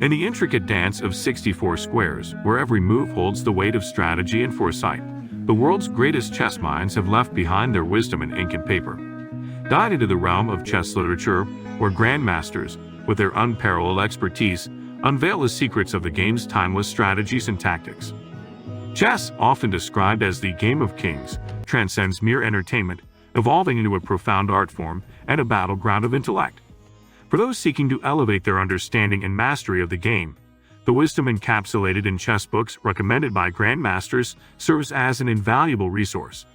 In the intricate dance of 64 squares, where every move holds the weight of strategy and foresight, the world's greatest chess minds have left behind their wisdom in ink and paper. Dive into the realm of chess literature, where Grandmasters, with their unparalleled expertise, unveil the secrets of the game's timeless strategies and tactics. Chess, often described as the game of kings, transcends mere entertainment, evolving into a profound art form and a battleground of intellect. For those seeking to elevate their understanding and mastery of the game, the wisdom encapsulated in chess books recommended by Grandmasters serves as an invaluable resource.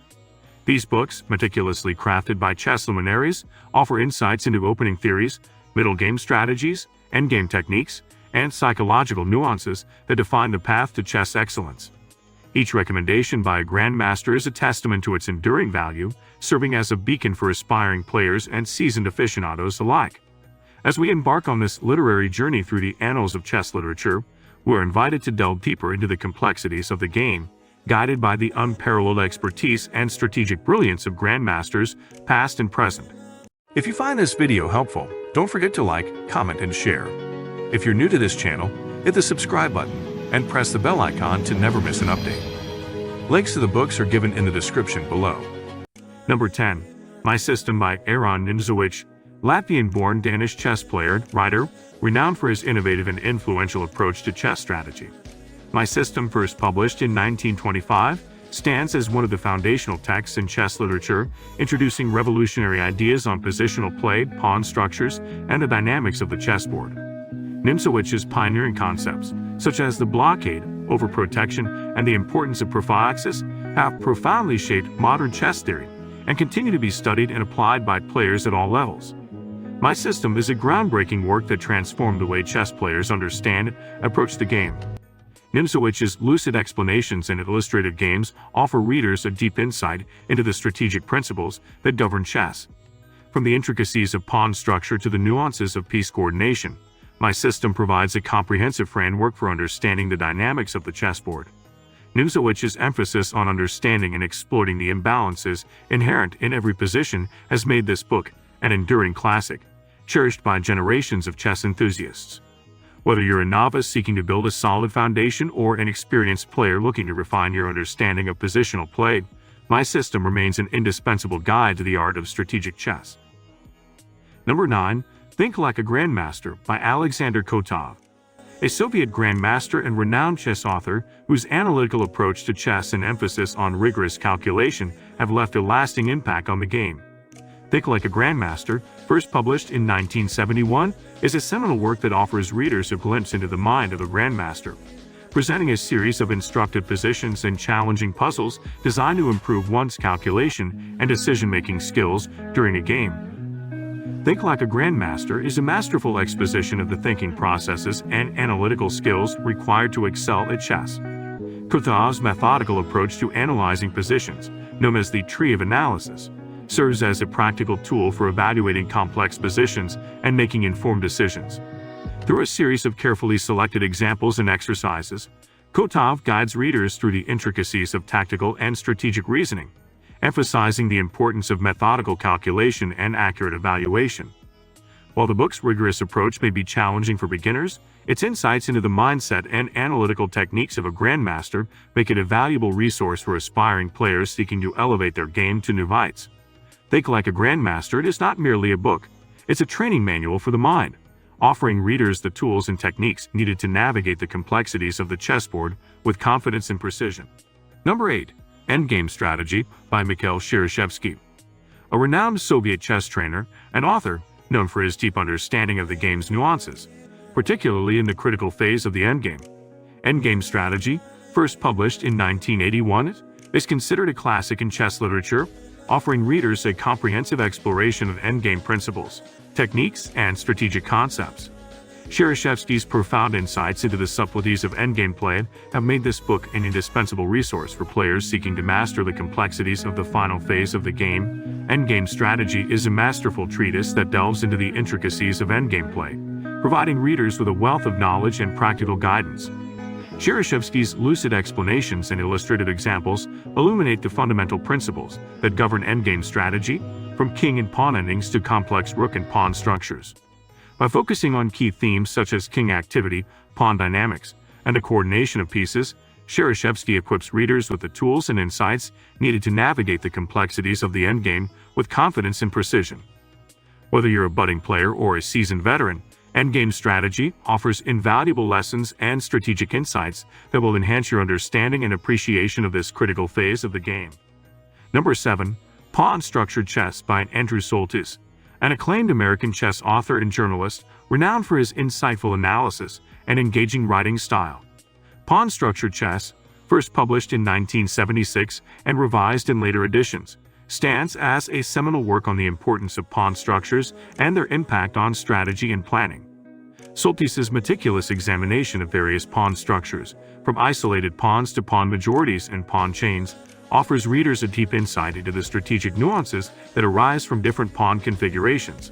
These books, meticulously crafted by chess luminaries, offer insights into opening theories, middle game strategies, endgame techniques, and psychological nuances that define the path to chess excellence. Each recommendation by a Grandmaster is a testament to its enduring value, serving as a beacon for aspiring players and seasoned aficionados alike. As we embark on this literary journey through the annals of chess literature, we're invited to delve deeper into the complexities of the game, guided by the unparalleled expertise and strategic brilliance of Grandmasters, past and present. If you find this video helpful, don't forget to like, comment, and share. If you're new to this channel, hit the subscribe button and press the bell icon to never miss an update. Links to the books are given in the description below. Number 10. My System by Aaron Nimzowitsch, Latvian-born Danish chess player, writer, renowned for his innovative and influential approach to chess strategy. My System, first published in 1925, stands as one of the foundational texts in chess literature, introducing revolutionary ideas on positional play, pawn structures, and the dynamics of the chessboard. Nimzowicz's pioneering concepts, such as the blockade, overprotection, and the importance of prophylaxis, have profoundly shaped modern chess theory and continue to be studied and applied by players at all levels. My System is a groundbreaking work that transformed the way chess players understand and approach the game. Nimzowicz's lucid explanations and illustrated games offer readers a deep insight into the strategic principles that govern chess. From the intricacies of pawn structure to the nuances of piece coordination, My System provides a comprehensive framework for understanding the dynamics of the chessboard. Nimzowicz's emphasis on understanding and exploiting the imbalances inherent in every position has made this book an enduring classic, cherished by generations of chess enthusiasts. Whether you're a novice seeking to build a solid foundation or an experienced player looking to refine your understanding of positional play, My System remains an indispensable guide to the art of strategic chess. Number 9. Think Like a Grandmaster by Alexander Kotov, a Soviet grandmaster and renowned chess author whose analytical approach to chess and emphasis on rigorous calculation have left a lasting impact on the game. Think Like a Grandmaster, first published in 1971, is a seminal work that offers readers a glimpse into the mind of a grandmaster, presenting a series of instructive positions and challenging puzzles designed to improve one's calculation and decision-making skills during a game. Think Like a Grandmaster is a masterful exposition of the thinking processes and analytical skills required to excel at chess. Kotov's methodical approach to analyzing positions, known as the tree of analysis, serves as a practical tool for evaluating complex positions and making informed decisions. Through a series of carefully selected examples and exercises, Kotov guides readers through the intricacies of tactical and strategic reasoning, emphasizing the importance of methodical calculation and accurate evaluation. While the book's rigorous approach may be challenging for beginners, its insights into the mindset and analytical techniques of a grandmaster make it a valuable resource for aspiring players seeking to elevate their game to new heights. Think Like a Grandmaster is not merely a book, it's a training manual for the mind, offering readers the tools and techniques needed to navigate the complexities of the chessboard with confidence and precision. Number 8. Endgame Strategy by Mikhail Shereshevsky, a renowned Soviet chess trainer and author known for his deep understanding of the game's nuances, particularly in the critical phase of the endgame. Endgame Strategy, first published in 1981, is considered a classic in chess literature, offering readers a comprehensive exploration of endgame principles, techniques, and strategic concepts. Shereshevsky's profound insights into the subtleties of endgame play have made this book an indispensable resource for players seeking to master the complexities of the final phase of the game. Endgame Strategy is a masterful treatise that delves into the intricacies of endgame play, providing readers with a wealth of knowledge and practical guidance. Shereshevsky's lucid explanations and illustrated examples illuminate the fundamental principles that govern endgame strategy, from king and pawn endings to complex rook and pawn structures. By focusing on key themes such as king activity, pawn dynamics, and the coordination of pieces, Cherysheevsky equips readers with the tools and insights needed to navigate the complexities of the endgame with confidence and precision. Whether you're a budding player or a seasoned veteran, Endgame Strategy offers invaluable lessons and strategic insights that will enhance your understanding and appreciation of this critical phase of the game. Number 7. Pawn Structured Chess by Andrew Soltis, an acclaimed American chess author and journalist renowned for his insightful analysis and engaging writing style. Pawn Structured Chess, first published in 1976 and revised in later editions, stands as a seminal work on the importance of pawn structures and their impact on strategy and planning. Soltis's meticulous examination of various pawn structures, from isolated pawns to pawn majorities and pawn chains, offers readers a deep insight into the strategic nuances that arise from different pawn configurations.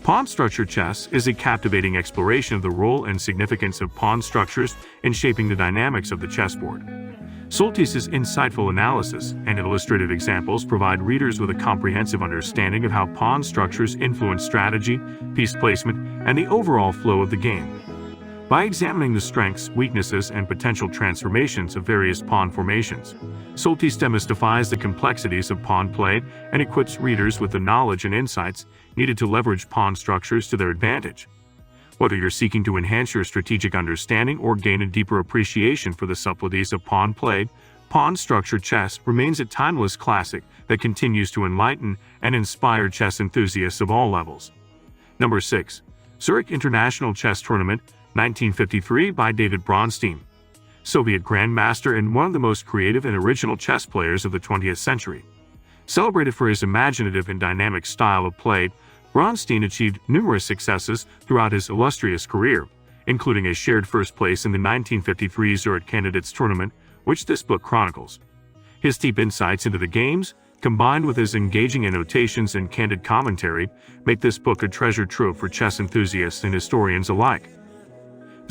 Pawn Structured Chess is a captivating exploration of the role and significance of pawn structures in shaping the dynamics of the chessboard. Soltis's insightful analysis and illustrative examples provide readers with a comprehensive understanding of how pawn structures influence strategy, piece placement, and the overall flow of the game. By examining the strengths, weaknesses, and potential transformations of various pawn formations, Soltis demystifies the complexities of pawn play and equips readers with the knowledge and insights needed to leverage pawn structures to their advantage. Whether you're seeking to enhance your strategic understanding or gain a deeper appreciation for the subtleties of pawn play, Pawn Structured Chess remains a timeless classic that continues to enlighten and inspire chess enthusiasts of all levels. Number 6. Zurich International Chess Tournament, 1953 by David Bronstein, Soviet Grandmaster and one of the most creative and original chess players of the 20th century. Celebrated for his imaginative and dynamic style of play, Bronstein achieved numerous successes throughout his illustrious career, including a shared first place in the 1953 Zurich Candidates Tournament, which this book chronicles. His deep insights into the games, combined with his engaging annotations and candid commentary, make this book a treasure trove for chess enthusiasts and historians alike.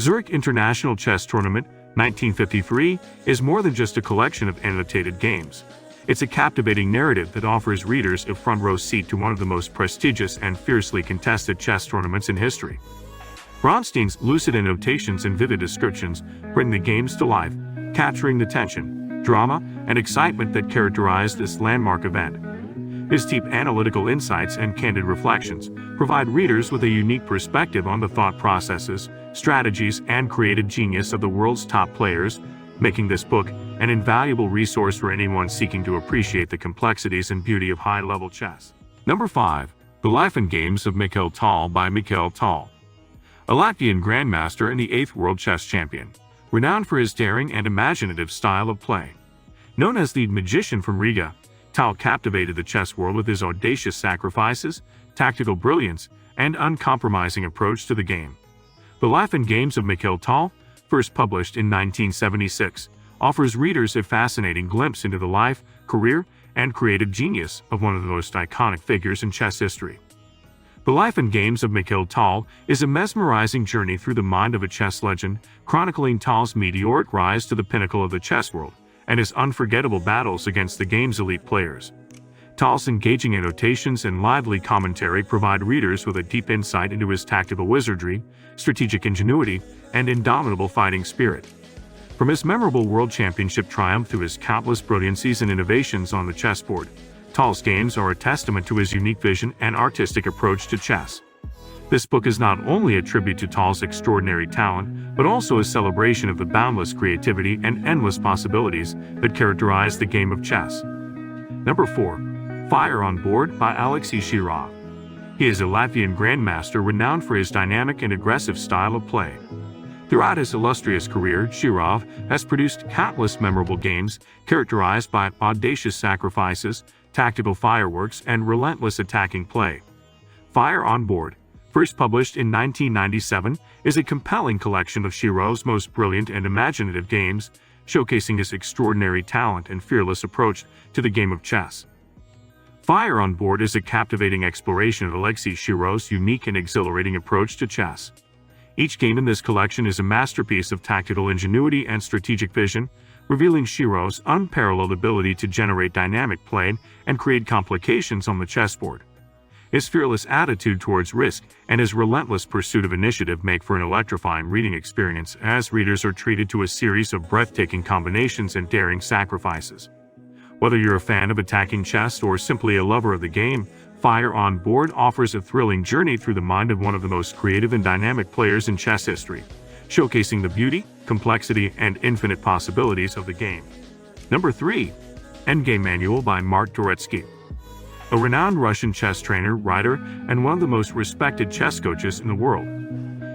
Zurich International Chess Tournament, 1953, is more than just a collection of annotated games. It's a captivating narrative that offers readers a front-row seat to one of the most prestigious and fiercely contested chess tournaments in history. Bronstein's lucid annotations and vivid descriptions bring the games to life, capturing the tension, drama, and excitement that characterize this landmark event. His deep analytical insights and candid reflections provide readers with a unique perspective on the thought processes, strategies, and creative genius of the world's top players, making this book an invaluable resource for anyone seeking to appreciate the complexities and beauty of high-level chess. Number 5. The Life and Games of Mikhail Tal by Mikhail Tal, a Latvian Grandmaster and the 8th World Chess Champion, renowned for his daring and imaginative style of play. Known as the Magician from Riga, Tal captivated the chess world with his audacious sacrifices, tactical brilliance, and uncompromising approach to the game. The Life and Games of Mikhail Tal, first published in 1976, offers readers a fascinating glimpse into the life, career, and creative genius of one of the most iconic figures in chess history. The Life and Games of Mikhail Tal is a mesmerizing journey through the mind of a chess legend, chronicling Tal's meteoric rise to the pinnacle of the chess world and his unforgettable battles against the game's elite players. Tal's engaging annotations and lively commentary provide readers with a deep insight into his tactical wizardry, strategic ingenuity, and indomitable fighting spirit. From his memorable World Championship triumph to his countless brilliancies and innovations on the chessboard, Tal's games are a testament to his unique vision and artistic approach to chess. This book is not only a tribute to Tal's extraordinary talent, but also a celebration of the boundless creativity and endless possibilities that characterize the game of chess. Number 4. Fire on Board by Alexei Shirov. He is a Latvian Grandmaster renowned for his dynamic and aggressive style of play. Throughout his illustrious career, Shirov has produced countless memorable games characterized by audacious sacrifices, tactical fireworks, and relentless attacking play. Fire on Board, first published in 1997, is a compelling collection of Shirov's most brilliant and imaginative games, showcasing his extraordinary talent and fearless approach to the game of chess. Fire on Board is a captivating exploration of Alexei Shirov's unique and exhilarating approach to chess. Each game in this collection is a masterpiece of tactical ingenuity and strategic vision, revealing Shirov's unparalleled ability to generate dynamic play and create complications on the chessboard. His fearless attitude towards risk and his relentless pursuit of initiative make for an electrifying reading experience as readers are treated to a series of breathtaking combinations and daring sacrifices. Whether you're a fan of attacking chess or simply a lover of the game, Fire on Board offers a thrilling journey through the mind of one of the most creative and dynamic players in chess history, showcasing the beauty, complexity, and infinite possibilities of the game. Number 3. Endgame Manual by Mark Dvoretsky. A renowned Russian chess trainer, writer, and one of the most respected chess coaches in the world.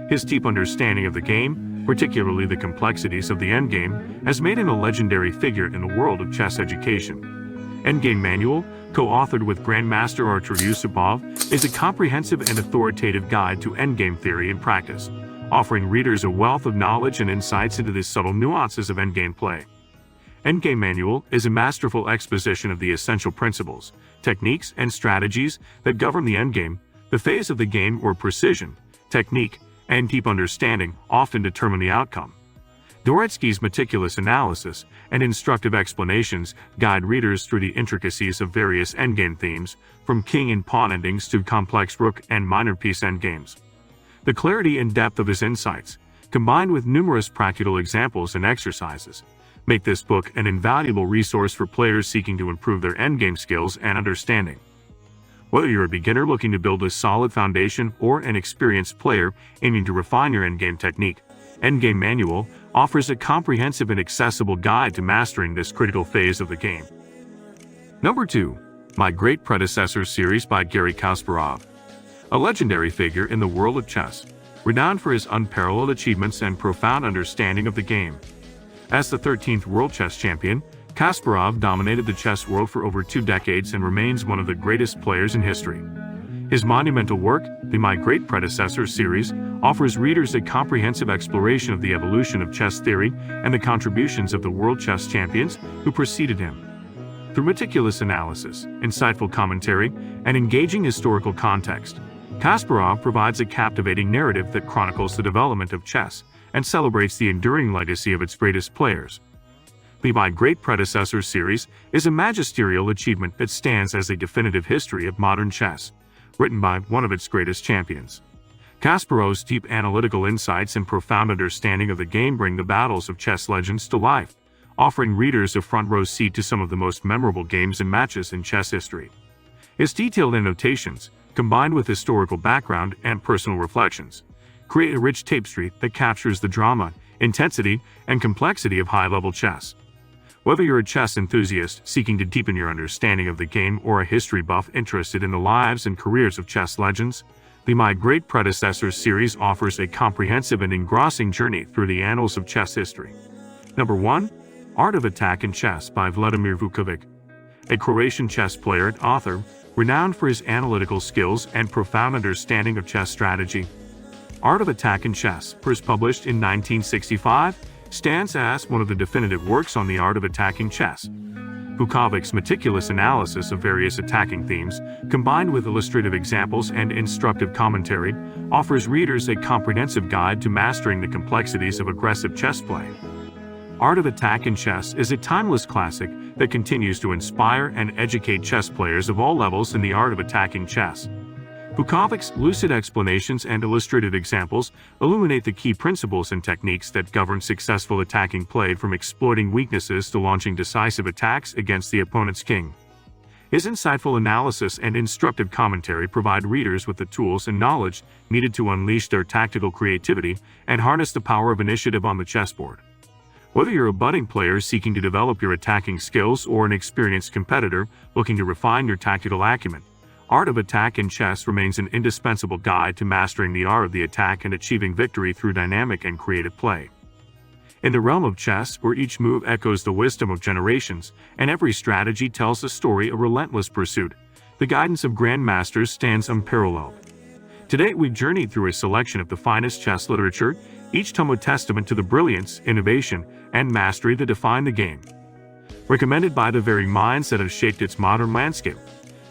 His deep understanding of the game, particularly the complexities of the endgame, has made him a legendary figure in the world of chess education. Endgame Manual, co-authored with Grandmaster Artur Yusupov, is a comprehensive and authoritative guide to endgame theory and practice, offering readers a wealth of knowledge and insights into the subtle nuances of endgame play. Endgame Manual is a masterful exposition of the essential principles, techniques, and strategies that govern the endgame, the phase of the game where precision, technique, and deep understanding often determine the outcome. Dvoretsky's meticulous analysis and instructive explanations guide readers through the intricacies of various endgame themes, from king and pawn endings to complex rook and minor piece endgames. The clarity and depth of his insights, combined with numerous practical examples and exercises, make this book an invaluable resource for players seeking to improve their endgame skills and understanding. Whether you're a beginner looking to build a solid foundation or an experienced player aiming to refine your endgame technique, Endgame Manual offers a comprehensive and accessible guide to mastering this critical phase of the game. Number 2. My Great Predecessor series by Garry Kasparov. A legendary figure in the world of chess, renowned for his unparalleled achievements and profound understanding of the game. As the 13th World Chess Champion, Kasparov dominated the chess world for over 2 decades and remains one of the greatest players in history. His monumental work, the My Great Predecessor series, offers readers a comprehensive exploration of the evolution of chess theory and the contributions of the world chess champions who preceded him. Through meticulous analysis, insightful commentary, and engaging historical context, Kasparov provides a captivating narrative that chronicles the development of chess and celebrates the enduring legacy of its greatest players. The My Great Predecessor series is a magisterial achievement that stands as a definitive history of modern chess, written by one of its greatest champions. Kasparov's deep analytical insights and profound understanding of the game bring the battles of chess legends to life, offering readers a front-row seat to some of the most memorable games and matches in chess history. His detailed annotations, combined with historical background and personal reflections, create a rich tapestry that captures the drama, intensity, and complexity of high-level chess. Whether you're a chess enthusiast seeking to deepen your understanding of the game or a history buff interested in the lives and careers of chess legends, the My Great Predecessor series offers a comprehensive and engrossing journey through the annals of chess history. Number 1. Art of Attack in Chess by Vladimir Vukovic. A Croatian chess player and author, renowned for his analytical skills and profound understanding of chess strategy. Art of Attack in Chess, first published in 1965, stands as one of the definitive works on the art of attacking chess. Vukovic's meticulous analysis of various attacking themes, combined with illustrative examples and instructive commentary, offers readers a comprehensive guide to mastering the complexities of aggressive chess play. Art of Attack in Chess is a timeless classic that continues to inspire and educate chess players of all levels in the art of attacking chess. Vukovic's lucid explanations and illustrative examples illuminate the key principles and techniques that govern successful attacking play, from exploiting weaknesses to launching decisive attacks against the opponent's king. His insightful analysis and instructive commentary provide readers with the tools and knowledge needed to unleash their tactical creativity and harness the power of initiative on the chessboard. Whether you're a budding player seeking to develop your attacking skills or an experienced competitor looking to refine your tactical acumen, Art of Attack in Chess remains an indispensable guide to mastering the art of the attack and achieving victory through dynamic and creative play. In the realm of chess, where each move echoes the wisdom of generations and every strategy tells a story of relentless pursuit, the guidance of Grandmasters stands unparalleled. Today, we've journeyed through a selection of the finest chess literature, each tome a testament to the brilliance, innovation, and mastery that define the game. Recommended by the very minds that have shaped its modern landscape,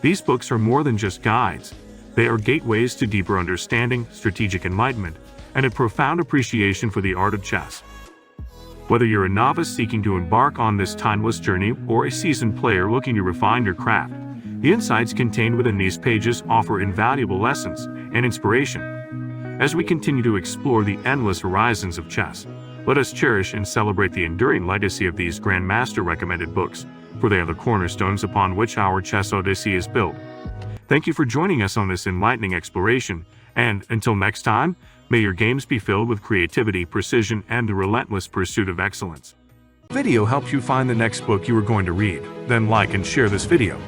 these books are more than just guides. They are gateways to deeper understanding, strategic enlightenment, and a profound appreciation for the art of chess. Whether you're a novice seeking to embark on this timeless journey or a seasoned player looking to refine your craft, The insights contained within these pages offer invaluable lessons and inspiration. As we continue to explore the endless horizons of chess, let us cherish and celebrate the enduring legacy of these Grandmaster recommended books, for they are the cornerstones upon which our chess odyssey is built. Thank you for joining us on this enlightening exploration, and until next time, may your games be filled with creativity, precision, and the relentless pursuit of excellence. If the video helped you find the next book you are going to read, then like and share this video.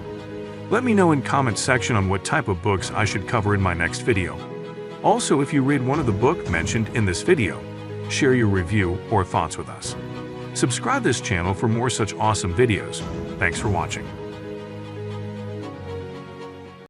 Let me know in comment section on what type of books I should cover in my next video. Also, if you read one of the books mentioned in this video, share your review or thoughts with us. Subscribe this channel for more such awesome videos. Thanks for watching.